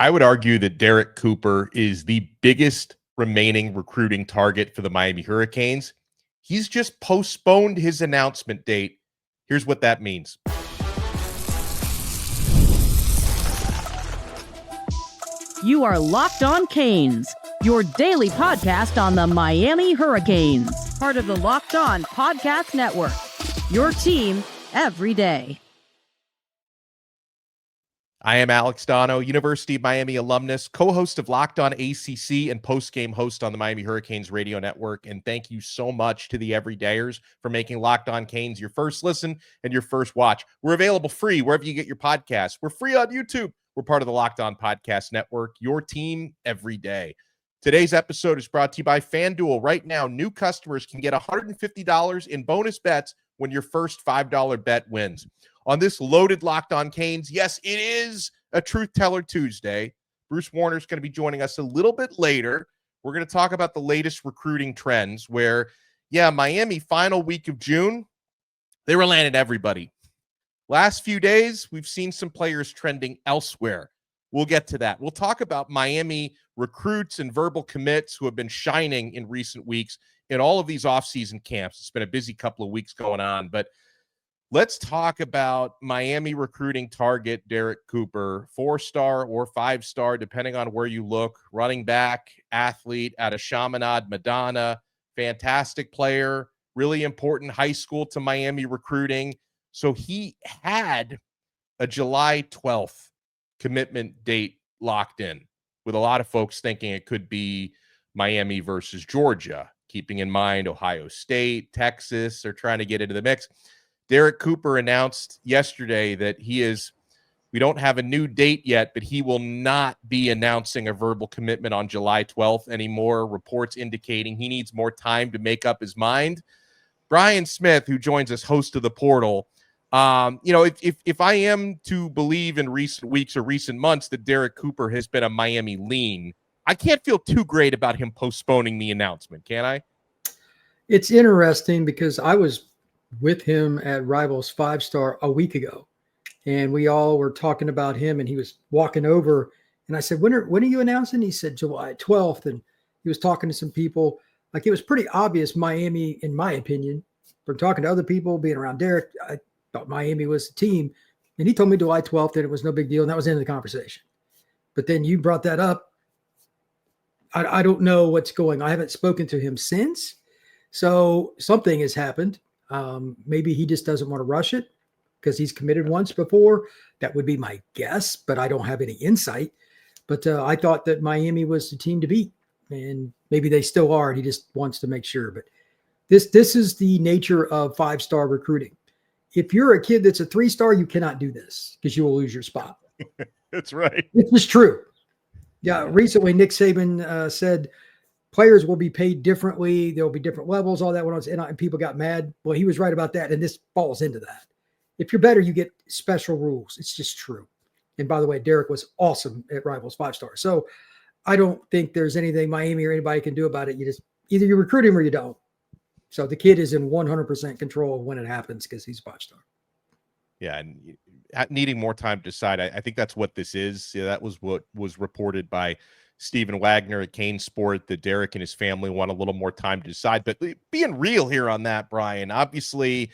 I would argue that Derek Cooper is the biggest remaining recruiting target for the Miami Hurricanes. He's just postponed his announcement date. Here's what that means. You are Locked On Canes, your daily podcast on the Miami Hurricanes, part of the Locked On Podcast Network, your team every day. I am Alex Donno, University of Miami alumnus, co-host of Locked On ACC and post-game host on the Miami Hurricanes radio network. And thank you so much to the everydayers for making Locked On Canes your first listen and your first watch. We're available free wherever you get your podcasts. We're free on YouTube. We're part of the Locked On Podcast Network, your team every day. Today's episode is brought to you by FanDuel. Right now, new customers can get $150 in bonus bets when your first $5 bet wins. On this loaded Locked On Canes, yes, it is a Truth Teller Tuesday. Bruce Warner's going to be joining us a little bit later. We're going to talk about the latest recruiting trends where, Miami, final week of June, they were landing everybody. Last few days, we've seen some players trending elsewhere. We'll get to that. We'll talk about Miami recruits and verbal commits who have been shining in recent weeks in all of these offseason camps. It's been a busy couple of weeks going on, but let's talk about Miami recruiting target Derek Cooper, 4-star or 5-star, depending on where you look. Running back, athlete out of Chaminade, Madonna, fantastic player, really important high school to Miami recruiting. So he had a July 12th commitment date locked in, with a lot of folks thinking it could be Miami versus Georgia, keeping in mind Ohio State, Texas are trying to get into the mix. Derek Cooper announced yesterday that we don't have a new date yet, but he will not be announcing a verbal commitment on July 12th anymore. Reports indicating he needs more time to make up his mind. Brian Smith, who joins us, host of The Portal, if I am to believe in recent weeks or recent months that Derek Cooper has been a Miami lean, I can't feel too great about him postponing the announcement, can I? It's interesting because I was with him at Rivals 5-star a week ago, and we all were talking about him, and he was walking over, and I said, when are you announcing? He said July 12th, and he was talking to some people. Like, it was pretty obvious Miami, in my opinion, from talking to other people, being around Derek, I thought Miami was the team, and he told me July 12th that it was no big deal, and that was the end of the conversation. But then you brought that up. I don't know what's going on. I haven't spoken to him since, so something has happened. Maybe he just doesn't want to rush it because he's committed once before. That would be my guess, but I don't have any insight. But I thought that Miami was the team to beat, and maybe they still are, and he just wants to make sure. But this is the nature of 5-star recruiting. If you're a kid that's a 3-star, you cannot do this because you will lose your spot. That's right. This is true. Yeah, recently Nick Saban said players will be paid differently. There will be different levels, all that went on, and people got mad. Well, he was right about that, and this falls into that. If you're better, you get special rules. It's just true. And by the way, Derek was awesome at Rivals 5-star. So I don't think there's anything Miami or anybody can do about it. Either you recruit him or you don't. So the kid is in 100% control of when it happens because he's a 5-star. Yeah, and needing more time to decide. I think that's what this is. Yeah, that was what was reported by Stephen Wagner at Kane Sport, that Derek and his family want a little more time to decide. But being real here on that, Brian, obviously,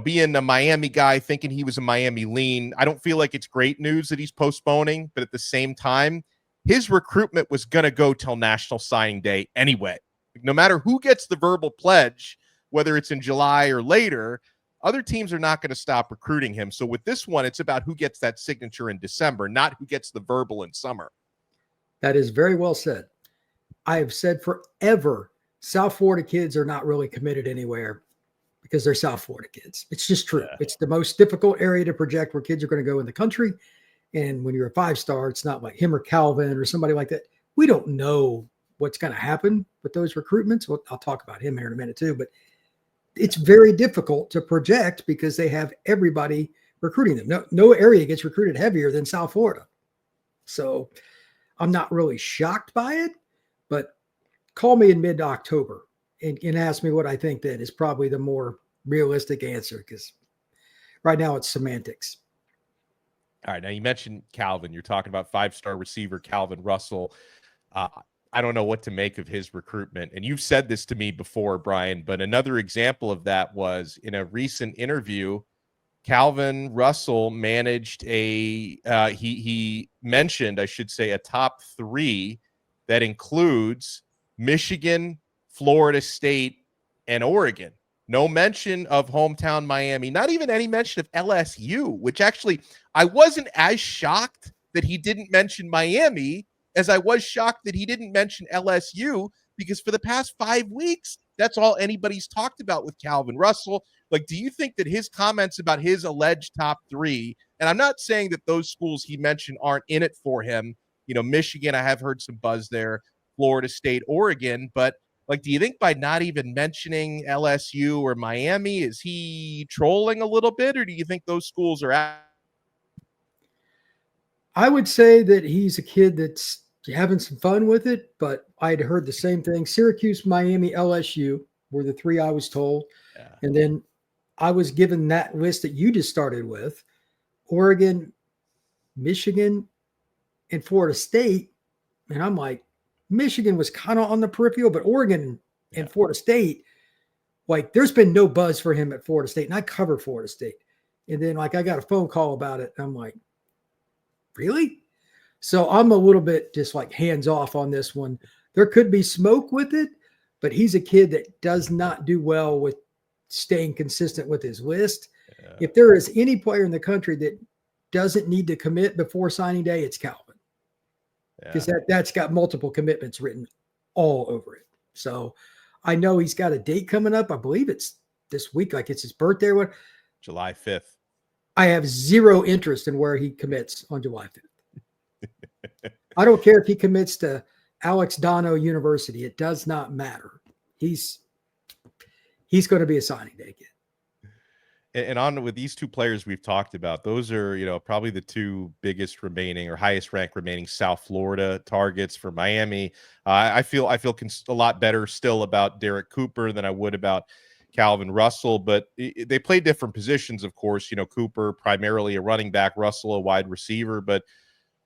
being a Miami guy, thinking he was a Miami lean, I don't feel like it's great news that he's postponing. But at the same time, his recruitment was going to go till National Signing Day anyway. No matter who gets the verbal pledge, whether it's in July or later, other teams are not going to stop recruiting him. So with this one, it's about who gets that signature in December, not who gets the verbal in summer. That is very well said. I have said forever, South Florida kids are not really committed anywhere because they're South Florida kids. It's just true. Yeah. It's the most difficult area to project where kids are going to go in the country. And when you're a 5-star, it's not like him or Calvin or somebody like that. We don't know what's going to happen with those recruitments. Well, I'll talk about him here in a minute too, but it's very difficult to project because they have everybody recruiting them. No area gets recruited heavier than South Florida. So I'm not really shocked by it, but call me in mid-October and ask me what I think then is probably the more realistic answer, because right now it's semantics. All right, now you mentioned Calvin. You're talking about five-star receiver Calvin Russell. Uh, I don't know what to make of his recruitment. And you've said this to me before, Brian, but another example of that was in a recent interview. Calvin Russell managed he mentioned, I should say, a top three that includes Michigan, Florida State, and Oregon. No mention of hometown Miami, not even any mention of LSU, which actually I wasn't as shocked that he didn't mention Miami as I was shocked that he didn't mention LSU, because for the past 5 weeks, that's all anybody's talked about with Calvin Russell. Like, do you think that his comments about his alleged top three, and I'm not saying that those schools he mentioned aren't in it for him, Michigan, I have heard some buzz there, Florida State, Oregon, but like, do you think by not even mentioning LSU or Miami, is he trolling a little bit, or do you think those schools are out? I would say that he's a kid that's having some fun with it, but I'd heard the same thing. Syracuse, Miami, LSU were the three I was told. Yeah. And then I was given that list that you just started with: Oregon, Michigan, and Florida State. And I'm like, Michigan was kind of on the peripheral, but Oregon and Florida State, like, there's been no buzz for him at Florida State. And I cover Florida State. And then, like, I got a phone call about it. And I'm like, really? So I'm a little bit just like hands off on this one. There could be smoke with it, but he's a kid that does not do well with staying consistent with his list. Yeah. If there is any player in the country that doesn't need to commit before signing day, it's Calvin. Because that's got multiple commitments written all over it. So I know he's got a date coming up. I believe it's this week, like it's his birthday or what? July 5th. I have zero interest in where he commits on July 5th. I don't care if he commits to Alex Donno University. It does not matter. He's going to be a signing day kid. And on with these two players we've talked about, those are, probably the two biggest remaining or highest ranked remaining South Florida targets for Miami. I feel a lot better still about Derek Cooper than I would about Calvin Russell, but they play different positions, of course. Cooper primarily a running back, Russell a wide receiver. But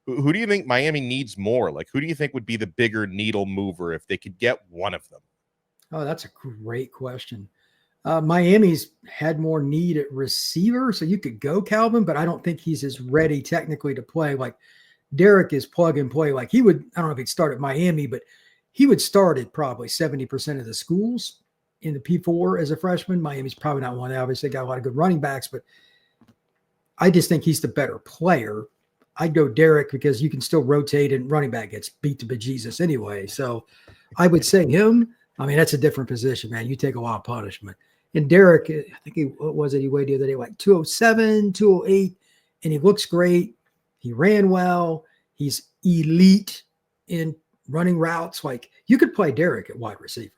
who do you think Miami needs more? Like, who do you think would be the bigger needle mover if they could get one of them? Oh, that's a great question. Miami's had more need at receiver, so you could go Calvin, but I don't think he's as ready technically to play. Like, Derek is plug and play. Like, he would, I don't know if he'd start at Miami, but he would start at probably 70% of the schools in the P4 as a freshman. Miami's probably not one. They obviously got a lot of good running backs, but I just think he's the better player. I'd go Derek because you can still rotate and running back gets beat to bejesus anyway. So I would say him. I mean, that's a different position, man. You take a lot of punishment. And Derek, I think he weighed the other day, like 207, 208, and he looks great. He ran well. He's elite in running routes. Like, you could play Derek at wide receiver.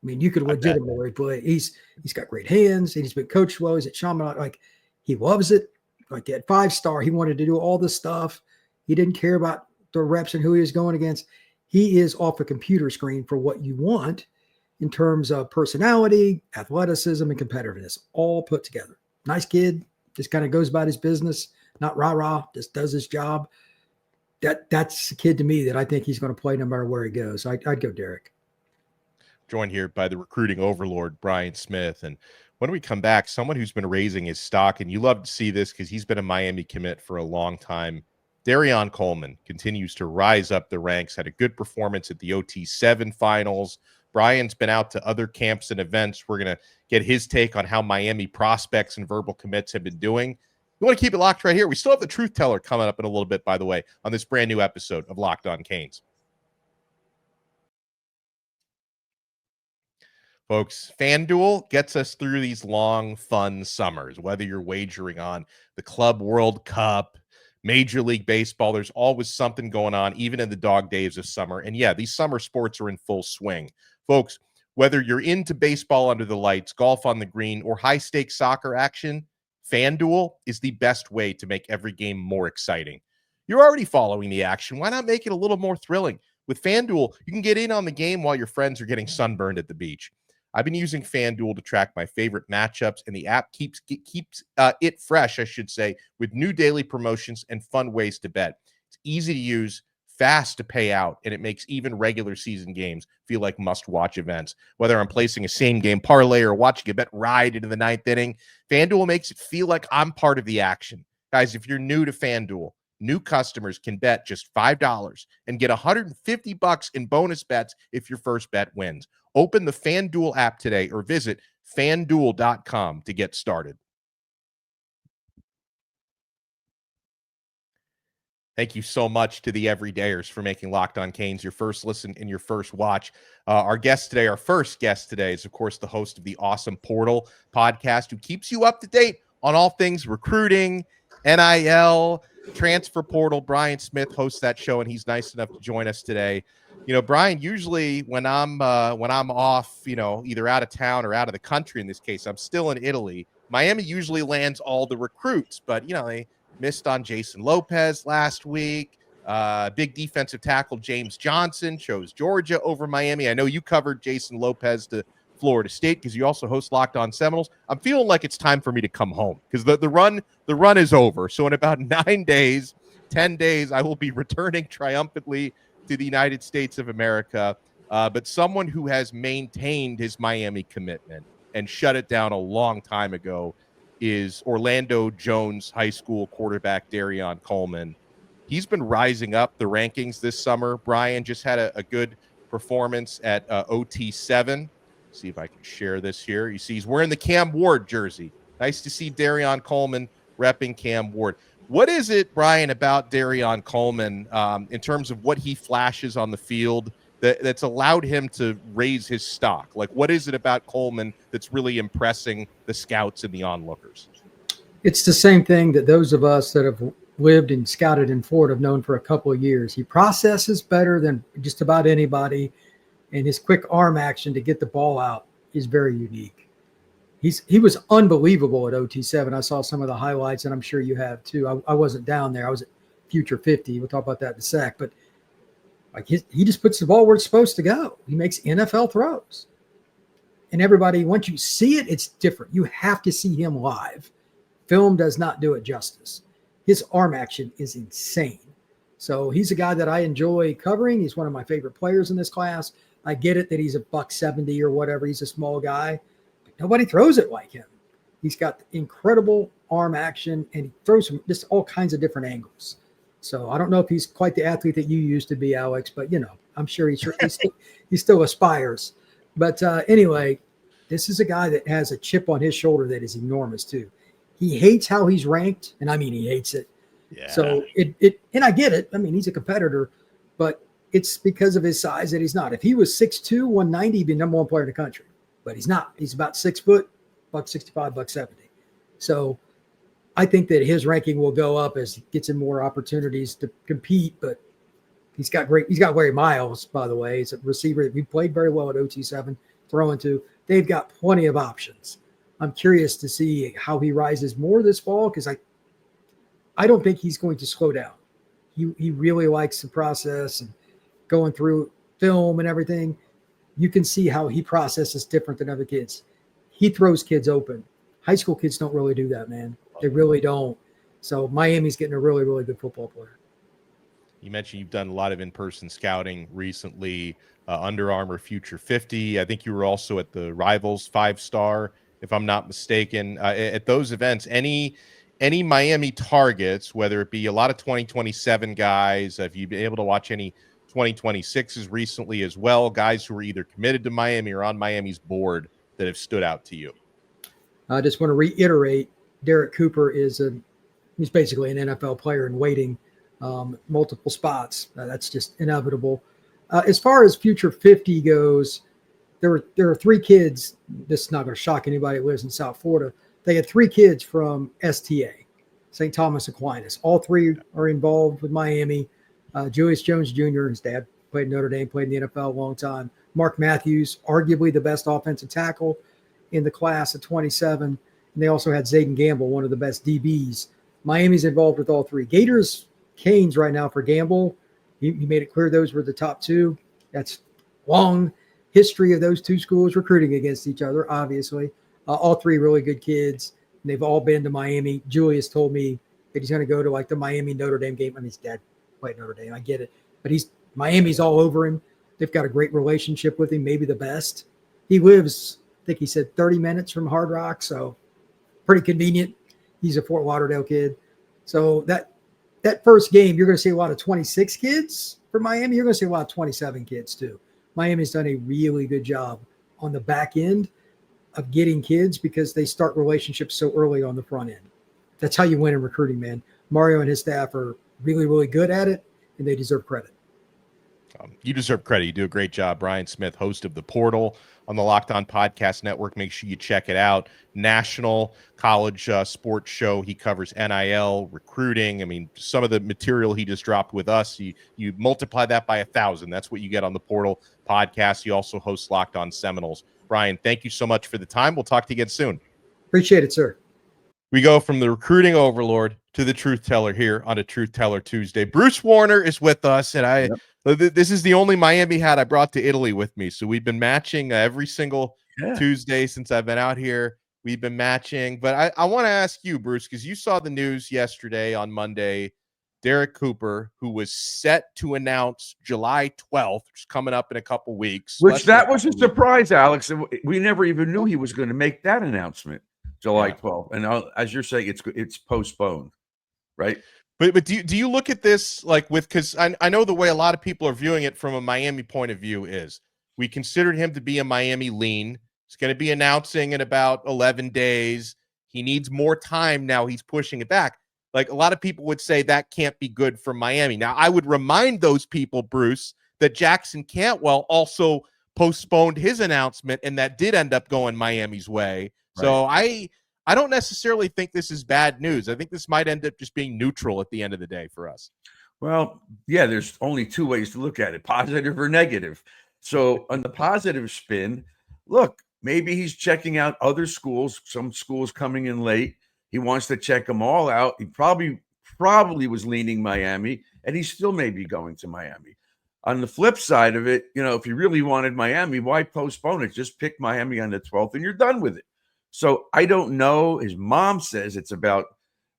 I mean, you could legitimately play. He's got great hands, and he's been coached well. He's at Shaman. Like, he loves it. Like, at 5-star, he wanted to do all this stuff. He didn't care about the reps and who he was going against. He is off a computer screen for what you want in terms of personality, athleticism, and competitiveness, all put together. Nice kid, just kind of goes about his business, not rah-rah, just does his job. That's a kid to me that I think he's going to play no matter where he goes. I'd go Derek. Joined here by the recruiting overlord, Brian Smith. And when we come back, someone who's been raising his stock, and you love to see this because he's been a Miami commit for a long time, Dereon Coleman continues to rise up the ranks, had a good performance at the OT7 finals. Brian's been out to other camps and events. We're going to get his take on how Miami prospects and verbal commits have been doing. You want to keep it locked right here. We still have the truth teller coming up in a little bit, by the way, on this brand new episode of Locked On Canes. Folks, FanDuel gets us through these long, fun summers, whether you're wagering on the Club World Cup, Major League Baseball. There's always something going on, even in the dog days of summer. And yeah, these summer sports are in full swing. Folks, whether you're into baseball under the lights, golf on the green, or high-stakes soccer action, FanDuel is the best way to make every game more exciting. You're already following the action. Why not make it a little more thrilling? With FanDuel, you can get in on the game while your friends are getting sunburned at the beach. I've been using FanDuel to track my favorite matchups, and the app keeps it fresh, I should say, with new daily promotions and fun ways to bet. It's easy to use, fast to pay out, and it makes even regular season games feel like must-watch events. Whether I'm placing a same-game parlay or watching a bet ride into the ninth inning, FanDuel makes it feel like I'm part of the action. Guys, if you're new to FanDuel, new customers can bet just $5 and get $150 in bonus bets if your first bet wins. Open the FanDuel app today or visit FanDuel.com to get started. Thank you so much to the everydayers for making Locked On Canes your first listen and your first watch. Our first guest today is, of course, the host of the Awesome Portal podcast, who keeps you up to date on all things recruiting, NIL, transfer portal. Brian Smith hosts that show, and he's nice enough to join us today. You know, Brian, usually when I'm off, either out of town or out of the country, in this case, I'm still in Italy. Miami usually lands all the recruits, but they missed on Jason Lopez last week. Big defensive tackle James Johnson chose Georgia over Miami. I know you covered Jason Lopez to Florida State because you also host Locked On Seminoles. I'm feeling like it's time for me to come home because the run is over. So in about 10 days, I will be returning triumphantly to the United States of America. But someone who has maintained his Miami commitment and shut it down a long time ago is Orlando Jones High School quarterback Dereon Coleman. He's been rising up the rankings this summer. Brian just had a good performance at OT7. See if I can share this here. You see he's wearing the Cam Ward jersey. Nice to see Dereon Coleman repping Cam Ward. What is it, Brian, about Dereon Coleman in terms of what he flashes on the field that's allowed him to raise his stock? Like, what is it about Coleman that's really impressing the scouts and the onlookers? It's the same thing that those of us that have lived and scouted in Florida have known for a couple of years. He processes better than just about anybody, and his quick arm action to get the ball out is very unique. He was unbelievable at OT7. I saw some of the highlights, and I'm sure you have too. I wasn't down there. I was at Future 50. We'll talk about that in a sec. But he just puts the ball where it's supposed to go. He makes NFL throws. And everybody, once you see it, it's different. You have to see him live. Film does not do it justice. His arm action is insane. So he's a guy that I enjoy covering. He's one of my favorite players in this class. I get it that he's a $170 or whatever. He's a small guy. But nobody throws it like him. He's got incredible arm action, and he throws from just all kinds of different angles. So I don't know if he's quite the athlete that you used to be, Alex, but, I'm sure he still aspires. But anyway, this is a guy that has a chip on his shoulder that is enormous too. He hates how he's ranked, and I mean he hates it. Yeah. So and I get it. I mean, he's a competitor, but it's because of his size that he's not. If he was 6'2", 190, he'd be number one player in the country. But he's not. He's about 6 foot, $165, $170. So I think that his ranking will go up as he gets in more opportunities to compete. But he's got Larry Miles, by the way. He's a receiver. He played very well at OT7, throwing to. They've got plenty of options. I'm curious to see how he rises more this fall because I don't think he's going to slow down. He really likes the process and going through film and everything. You can see how he processes different than other kids. He throws kids open. High school kids don't really do that, man. They really don't. So Miami's getting a really, really good football player. You mentioned you've done a lot of in-person scouting recently, Under Armour Future 50. I think you were also at the Rivals 5-star, if I'm not mistaken. At those events, any Miami targets, whether it be a lot of 2027 guys, have you been able to watch any 2026s recently as well, guys who are either committed to Miami or on Miami's board that have stood out to you? I just want to reiterate, Derek Cooper he's basically an NFL player in waiting, multiple spots. That's just inevitable. As far as Future 50 goes, there are 3 kids. This is not going to shock anybody who lives in South Florida. They had 3 kids from STA, St. Thomas Aquinas. All 3 are involved with Miami. Julius Jones Jr., his dad played Notre Dame, played in the NFL a long time. Mark Matthews, arguably the best offensive tackle in the class of 27. And they also had Zayden Gamble, one of the best DBs. Miami's involved with all 3. Gators, Canes right now for Gamble. He made it clear those were the top 2. That's long. history of those two schools recruiting against each other, obviously. All three really good kids. And they've all been to Miami. Julius told me that he's going to go to like the Miami Notre Dame game. I mean, his dad played Notre Dame. I get it. But Miami's all over him. They've got a great relationship with him, maybe the best. He lives, I think he said 30 minutes from Hard Rock, so pretty convenient. He's a Fort Lauderdale kid. So that first game, you're going to see a lot of 26 kids for Miami. You're going to see a lot of 27 kids too. Miami's done a really good job on the back end of getting kids because they start relationships so early on the front end. That's how you win in recruiting, man. Mario and his staff are really, really good at it, and they deserve credit. You deserve credit. You do a great job. Brian Smith, host of The Portal on the Locked On Podcast Network. Make sure you check it out. National college sports show. He covers NIL, recruiting. I mean, some of the material he just dropped with us, you multiply that by 1,000. That's what you get on The Portal podcast. He also hosts Locked On Seminoles. Brian, thank you so much for the time. We'll talk to you again soon. Appreciate it, sir. We go from the recruiting overlord to the truth teller here on a Truth Teller Tuesday. Bruce Warner is with us, and this is the only Miami hat I brought to Italy with me. So we've been matching every single Tuesday since I've been out here. We've been matching. But I want to ask you, Bruce, because you saw the news yesterday on Monday, Derek Cooper, who was set to announce July 12th, which is coming up in a couple weeks. Which that was a surprise, Alex. We never even knew he was going to make that announcement, July 12th. And as you're saying, it's postponed, right? But do you look at this like because I know the way a lot of people are viewing it from a Miami point of view is we considered him to be a Miami lean. He's going to be announcing in about 11 days. He needs more time now. He's pushing it back. Like a lot of people would say that can't be good for Miami. Now, I would remind those people, Bruce, that Jackson Cantwell also postponed his announcement, and that did end up going Miami's way. Right. So I don't necessarily think this is bad news. I think this might end up just being neutral at the end of the day for us. Well, yeah, there's only two ways to look at it, positive or negative. So on the positive spin, look, maybe he's checking out other schools, some schools coming in late. He wants to check them all out. He probably was leaning Miami, and he still may be going to Miami. On the flip side of it, if you really wanted Miami, why postpone it? Just pick Miami on the 12th, and you're done with it. So I don't know. His mom says it's about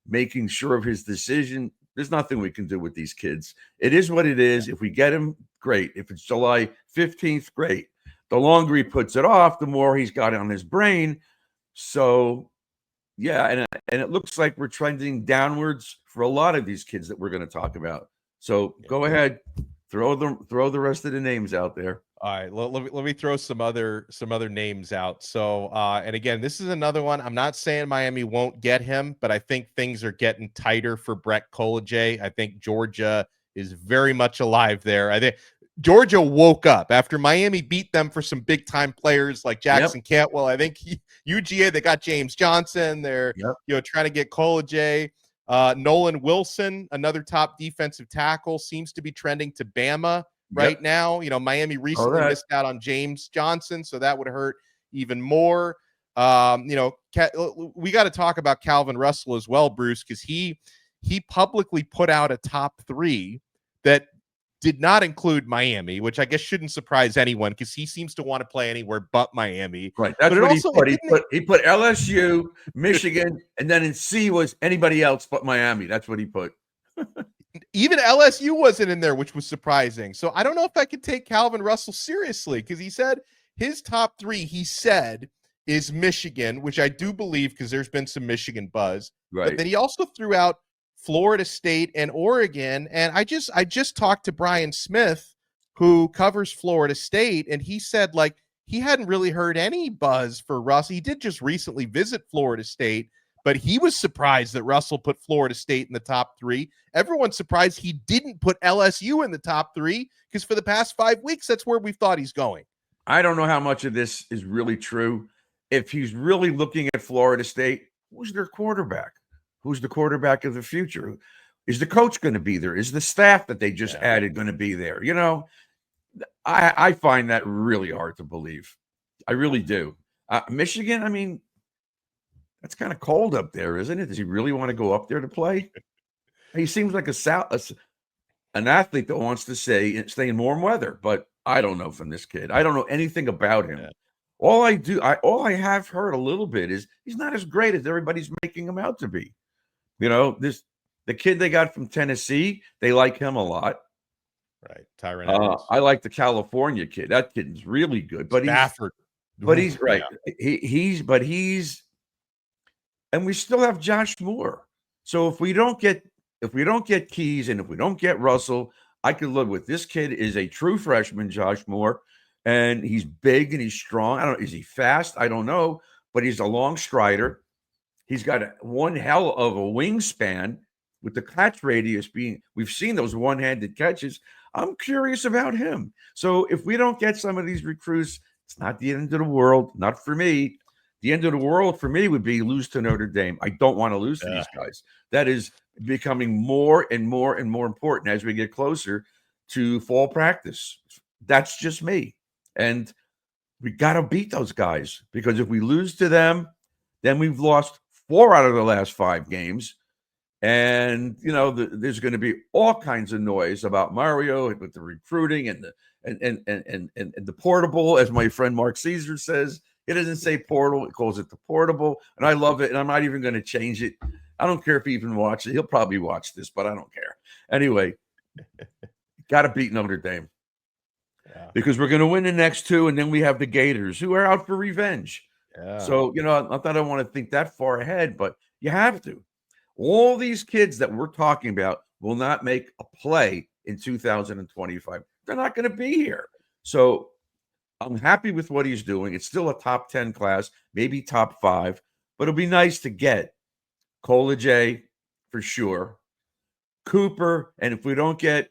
making sure of his decision. There's nothing we can do with these kids. It is what it is. If we get him, great. If it's July 15th, great. The longer he puts it off, the more he's got on his brain. So, yeah, and it looks like we're trending downwards for a lot of these kids that we're going to talk about. So go ahead, throw the rest of the names out there. All right, let me throw some other names out. So, and again, this is another one. I'm not saying Miami won't get him, but I think things are getting tighter for Brett Collegier. I think Georgia is very much alive there. I think Georgia woke up after Miami beat them for some big time players like Jackson Cantwell. I think UGA, they got James Johnson. They're trying to get Collegier. Nolan Wilson, another top defensive tackle, seems to be trending to Bama right now. Miami recently missed out on James Johnson, so that would hurt even more. We got to talk about Calvin Russell as well, Bruce, because he publicly put out a top 3 that did not include Miami, which I guess shouldn't surprise anyone because he seems to want to play anywhere but Miami. Right. That's what he put LSU, Michigan, and then in C was anybody else but Miami. That's what he put. Even LSU wasn't in there, which was surprising. So I don't know if I could take Calvin Russell seriously because he said his top 3, he said, is Michigan, which I do believe because there's been some Michigan buzz. Right. But then he also threw out Florida State and Oregon. And I just talked to Brian Smith, who covers Florida State, and he said like he hadn't really heard any buzz for Russell. He did just recently visit Florida State, but he was surprised that Russell put Florida State in the top 3. Everyone's surprised he didn't put LSU in the top 3 because for the past 5 weeks, that's where we've thought he's going. I don't know how much of this is really true. If he's really looking at Florida State, who's their quarterback? Who's the quarterback of the future? Is the coach going to be there? Is the staff that they just added going to be there? I find that really hard to believe. I really do. Michigan, I mean, that's kind of cold up there, isn't it? Does he really want to go up there to play? He seems like an athlete that wants to stay in warm weather, but I don't know from this kid. I don't know anything about him. Yeah. All I have heard a little bit is he's not as great as everybody's making him out to be. The kid they got from Tennessee, they like him a lot. Right. Tyron Evans. I like the California kid. That kid is really good, but Stafford. he's right. Yeah. And we still have Josh Moore. So if we don't get Keys and if we don't get Russell, I could live with this kid. Is a true freshman, Josh Moore, and he's big and he's strong. I don't know, is he fast? I don't know, but he's a long strider. He's got one hell of a wingspan with the catch radius being. We've seen those one-handed catches. I'm curious about him. So if we don't get some of these recruits, it's not the end of the world. Not for me. The end of the world for me would be lose to Notre Dame. I don't want to lose to these guys. That is becoming more and more and more important as we get closer to fall practice. That's just me. And we got to beat those guys, because if we lose to them, then we've lost 4 out of the last 5 games. And, there's going to be all kinds of noise about Mario with the recruiting and the portable, as my friend Mark Caesar says. It doesn't say portal. It calls it the portable. And I love it. And I'm not even going to change it. I don't care if he even watches it. He'll probably watch this, but I don't care. Anyway, got to beat Notre Dame. Yeah. Because we're going to win the next 2. And then we have the Gators, who are out for revenge. Yeah. So, not that I want to think that far ahead, but you have to. All these kids that we're talking about will not make a play in 2025. They're not going to be here. So I'm happy with what he's doing. It's still a top 10 class, maybe top 5, but it'll be nice to get Coolidge for sure, Cooper, and if we don't get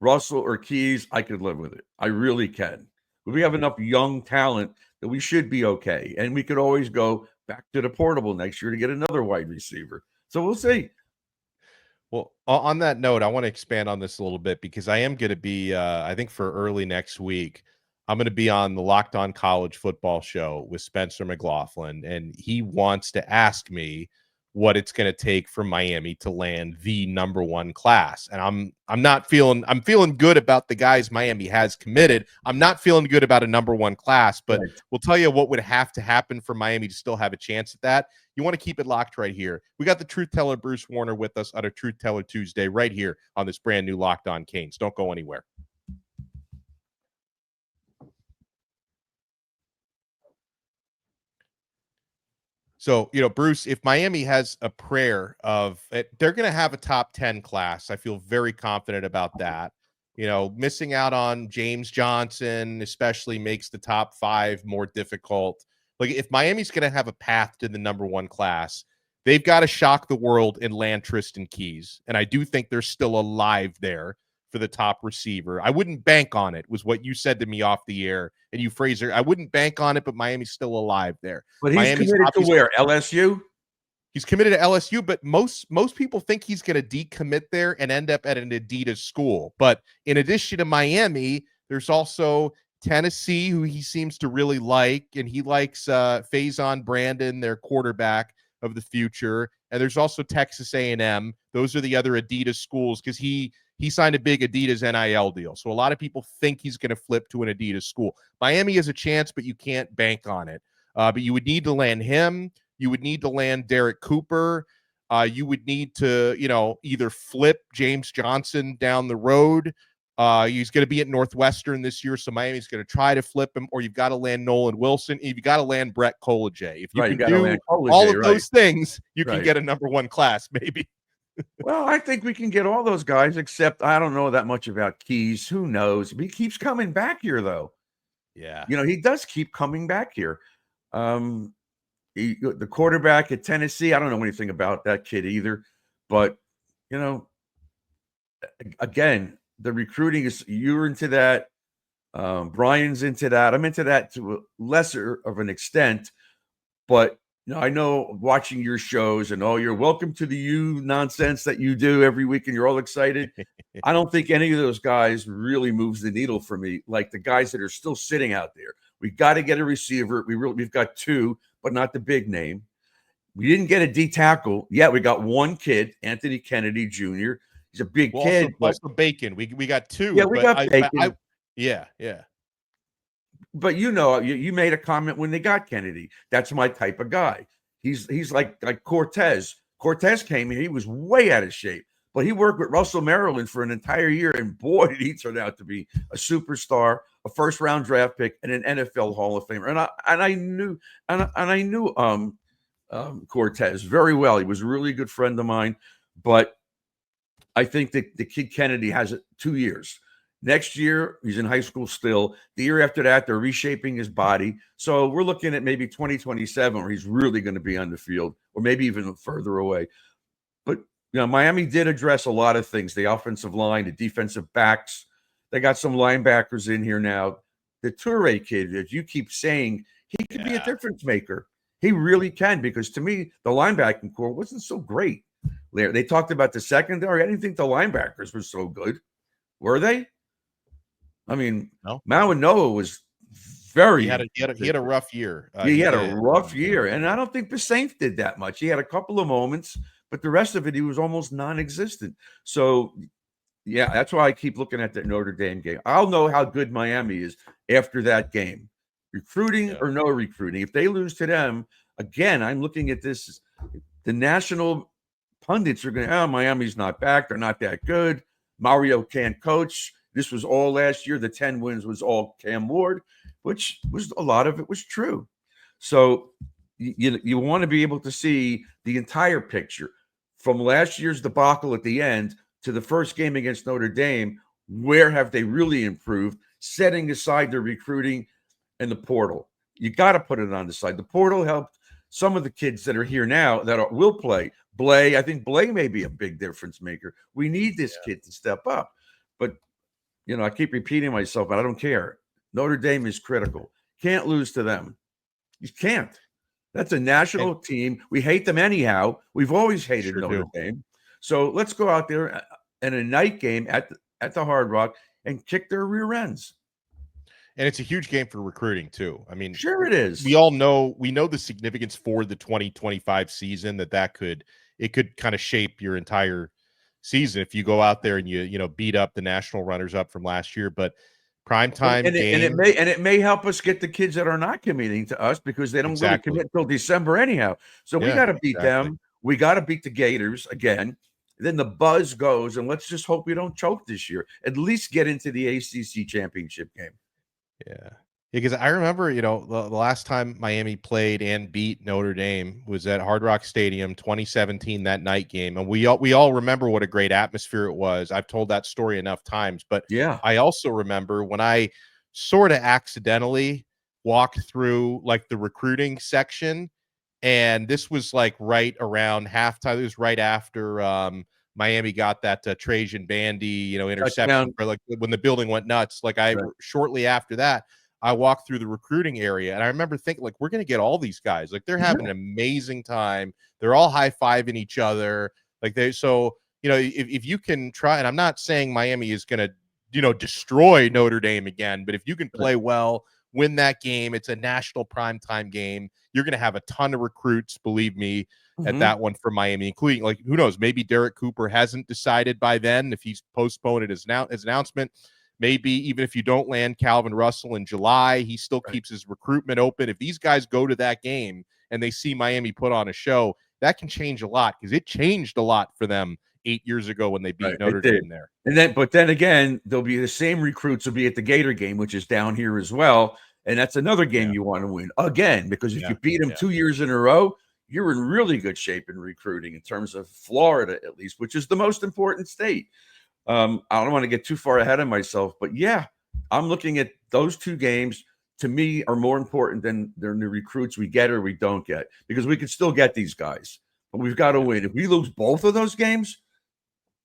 Russell or Keys, I could live with it. I really can. We have enough young talent that we should be okay, and we could always go back to the portable next year to get another wide receiver. So we'll see. Well, on that note, I want to expand on this a little bit, because I am going to be, I think for early next week, I'm going to be on the Locked On College Football Show with Spencer McLaughlin, and he wants to ask me what it's going to take for Miami to land the number 1 class. And I'm feeling good about the guys Miami has committed. I'm not feeling good about a number 1 class, but right. We'll tell you what would have to happen for Miami to still have a chance at that. You want to keep it locked right here. We got the Truth Teller Bruce Warner with us on a Truth Teller Tuesday right here on this brand new Locked On Canes. Don't go anywhere. So, Bruce, if Miami has a prayer of it, they're going to have a top 10 class. I feel very confident about that. Missing out on James Johnson especially makes the top 5 more difficult. Like, if Miami's going to have a path to the number 1 class, they've got to shock the world and land Tristan Keys. And I do think they're still alive there for the top receiver. I wouldn't bank on it, was what you said to me off the air. And you, Fraser, I wouldn't bank on it, but Miami's still alive there. But he's Miami's committed to where? LSU? He's committed to LSU, but most people think he's going to decommit there and end up at an Adidas school. But in addition to Miami, there's also Tennessee, who he seems to really like, and he likes Faison Brandon, their quarterback of the future. And there's also Texas A&M. Those are the other Adidas schools, because he signed a big Adidas NIL deal. So a lot of people think he's going to flip to an Adidas school. Miami has a chance, but you can't bank on it. But you would need to land him. You would need to land Derek Cooper. You would need to, either flip James Johnson down the road. He's going to be at Northwestern this year, so Miami's going to try to flip him, or you've got to land Nolan Wilson. You've got to land Brett Coolidge. If you can do all of those things, you can get a number 1 class, maybe. Well, I think we can get all those guys, except I don't know that much about Keys. Who knows? He keeps coming back here, though. Yeah. He does keep coming back here. The quarterback at Tennessee, I don't know anything about that kid either. But, again, the recruiting is, you're into that. Brian's into that. I'm into that to a lesser of an extent. But I know watching your shows and all your welcome to the you nonsense that you do every week, and you're all excited. I don't think any of those guys really moves the needle for me, like the guys that are still sitting out there. We got to get a receiver. We've got 2, but not the big name. We didn't get a D tackle. Yeah, we got 1 kid, Anthony Kennedy Jr. He's a big kid. Also Bacon. We got 2. Yeah, we got Bacon. Yeah. But you made a comment when they got Kennedy. That's my type of guy. He's like Cortez. Cortez came here, he was way out of shape, but he worked with Russell Maryland for an entire year, and boy, did he turn out to be a superstar, a first-round draft pick, and an NFL Hall of Famer. And I knew Cortez very well. He was a really good friend of mine, but I think that the kid Kennedy has 2 years. Next year, he's in high school still. The year after that, they're reshaping his body. So we're looking at maybe 2027 where he's really going to be on the field, or maybe even further away. But Miami did address a lot of things. The offensive line, the defensive backs. They got some linebackers in here now. The Toure kid, that you keep saying, he could be a difference maker. He really can, because to me, the linebacking core wasn't so great. They talked about the secondary. I didn't think the linebackers were so good. Were they? I mean, No. Noah was very. He had a rough year. He had a rough year, and I don't think Saints did that much. He had a couple of moments, but the rest of it, he was almost non-existent. So, yeah, that's why I keep looking at the Notre Dame game. I'll know how good Miami is after that game, recruiting or no recruiting. If they lose to them again, I'm looking at this. The national pundits are going, Miami's not back. They're not that good. Mario can't coach. This was all last year. The 10 wins was all Cam Ward, which was a lot of it was true. So you want to be able to see the entire picture from last year's debacle at the end to the first game against Notre Dame. Where have they really improved, setting aside their recruiting and the portal? You got to put it on the side. The portal helped some of the kids that are here now that will play. I think Blay may be a big difference maker. We need this kid to step up. But I keep repeating myself, but I don't care. Notre Dame is critical. Can't lose to them. You can't. That's a national team. We hate them anyhow. We've always hated Notre Dame. So let's go out there in a night game at the Hard Rock and kick their rear ends. And it's a huge game for recruiting too. I mean, sure it is. We know the significance for the 2025 season that could kind of shape your entire season if you go out there and you beat up the national runners up from last year. But primetime game, and it may help us get the kids that are not committing to us, because they don't really commit till December anyhow. So we got to beat them. We got to beat the Gators again. Then the buzz goes, and let's just hope we don't choke this year. At least get into the ACC championship game. Yeah. Because I remember, the last time Miami played and beat Notre Dame was at Hard Rock Stadium, 2017, that night game. And we all remember what a great atmosphere it was. I've told that story enough times. But yeah, I also remember when I sort of accidentally walked through like the recruiting section, and this was like right around halftime. It was right after Miami got that Trajan Bandy, interception, for like when the building went nuts. Like shortly after that, I walked through the recruiting area, and I remember thinking, like, we're going to get all these guys. Like, they're having an amazing time. They're all high-fiving each other. Like, if you can try, and I'm not saying Miami is going to, destroy Notre Dame again, but if you can play well, win that game, it's a national primetime game. You're going to have a ton of recruits, believe me, at that one for Miami, including, like, who knows, maybe Derek Cooper hasn't decided by then if he's postponed his announcement. Maybe even if you don't land Calvin Russell in July, he still keeps his recruitment open. If these guys go to that game and they see Miami put on a show, that can change a lot, because it changed a lot for them 8 years ago when they beat Notre Dame there. But then again, there'll be the same recruits will be at the Gator game, which is down here as well. And that's another game you want to win again, because if you beat them 2 years in a row, you're in really good shape in recruiting in terms of Florida, at least, which is the most important state. I don't want to get too far ahead of myself, but yeah, I'm looking at those two games, to me, are more important than the recruits we get or we don't get, because we can still get these guys, but we've got to win. If we lose both of those games,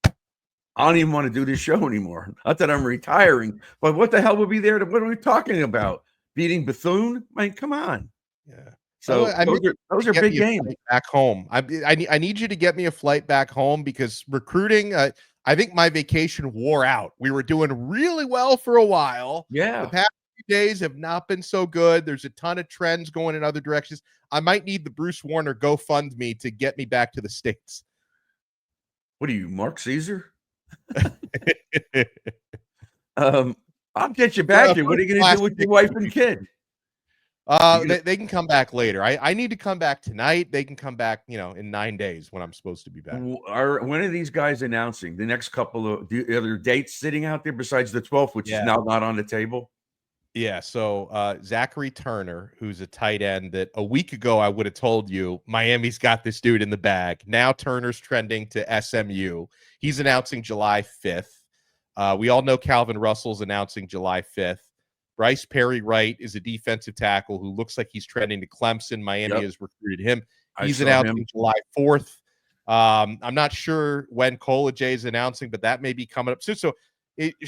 I don't even want to do this show anymore. Not that I'm retiring, but what the hell would be there? What are we talking about? Beating Bethune? I mean, come on. Yeah. So those are big games. Back home. I need you to get me a flight back home, because recruiting, I think my vacation wore out. We were doing really well for a while. Yeah. The past few days have not been so good. There's a ton of trends going in other directions. I might need the Bruce Warner GoFundMe to get me back to the States. What are you, Mark Caesar? I'll get you back here. What are you going to do with your wife and kid? They can come back later. I need to come back tonight. They can come back, in 9 days when I'm supposed to be back. When are these guys announcing the next couple of other dates sitting out there besides the 12th, which is now not on the table? Yeah. So Zachary Turner, who's a tight end that a week ago I would have told you Miami's got this dude in the bag. Now Turner's trending to SMU. He's announcing July 5th. We all know Calvin Russell's announcing July 5th. Bryce Perry Wright is a defensive tackle who looks like he's trending to Clemson. Miami has recruited him. He's announcing July 4th. I'm not sure when Colajay is announcing, but that may be coming up soon. So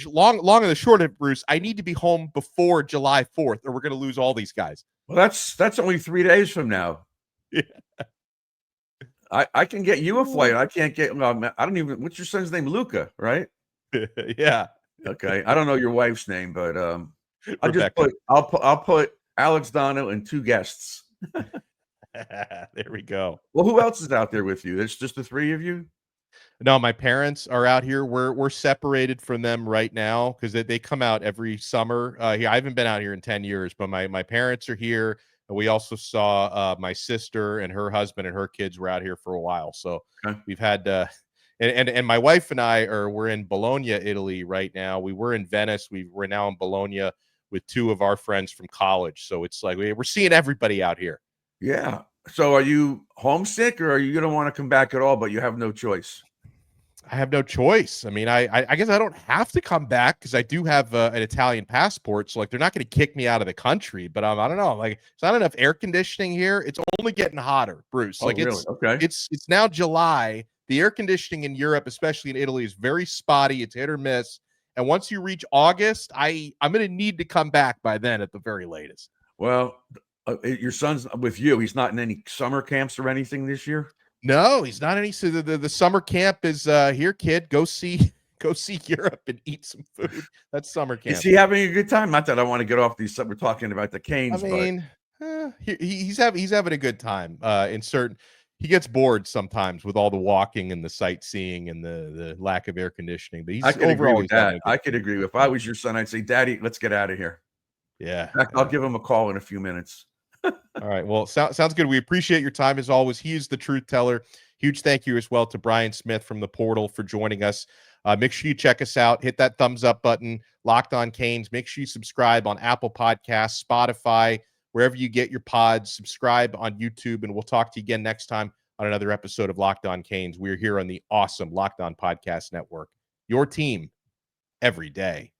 long and the short of it, Bruce, I need to be home before July 4th or we're going to lose all these guys. Well, that's only 3 days from now. Yeah. I can get you a flight. I can't get, I don't even, what's your son's name? Luca, right? Yeah. Okay. I don't know your wife's name, but Rebecca. I'll put Alex Donno and 2 guests. There we go. Well, who else is out there with you? There's just the 3 of you? No, my parents are out here. We're separated from them right now because they come out every summer. Here, I haven't been out here in 10 years, but my parents are here. And we also saw my sister and her husband and her kids were out here for a while. So we've had and my wife and we're in Bologna, Italy right now. We were in Venice. We're now in Bologna with 2 of our friends from college. So it's like we're seeing everybody out here. Yeah. So are you homesick or are you going to want to come back at all, but you have no choice? I have no choice. I mean, I guess I don't have to come back because I do have an Italian passport. So like, they're not going to kick me out of the country. But I don't know. Like, it's not enough air conditioning here. It's only getting hotter, Bruce. Like, really? Okay. It's now July. The air conditioning in Europe, especially in Italy, is very spotty. It's hit or miss. And once you reach August, I'm going to need to come back by then at the very latest. Well, your son's with you. He's not in any summer camps or anything this year. No, he's not any. So the summer camp is here, kid. Go see Europe and eat some food. That's summer camp. Is he having a good time? Not that I want to get off these. We're talking about the Canes. I mean, he's having a good time. He gets bored sometimes with all the walking and the sightseeing and the lack of air conditioning. But I could agree with that. I could agree. If I was your son, I'd say, "Daddy, let's get out of here." Yeah. In fact, I'll give him a call in a few minutes. All right. Well, sounds good. We appreciate your time as always. He is the truth teller. Huge thank you as well to Brian Smith from the portal for joining us. Make sure you check us out. Hit that thumbs up button. Locked On Canes. Make sure you subscribe on Apple Podcasts, Spotify, wherever you get your pods. Subscribe on YouTube, and we'll talk to you again next time on another episode of Locked On Canes. We're here on the awesome Locked On Podcast Network. Your team every day.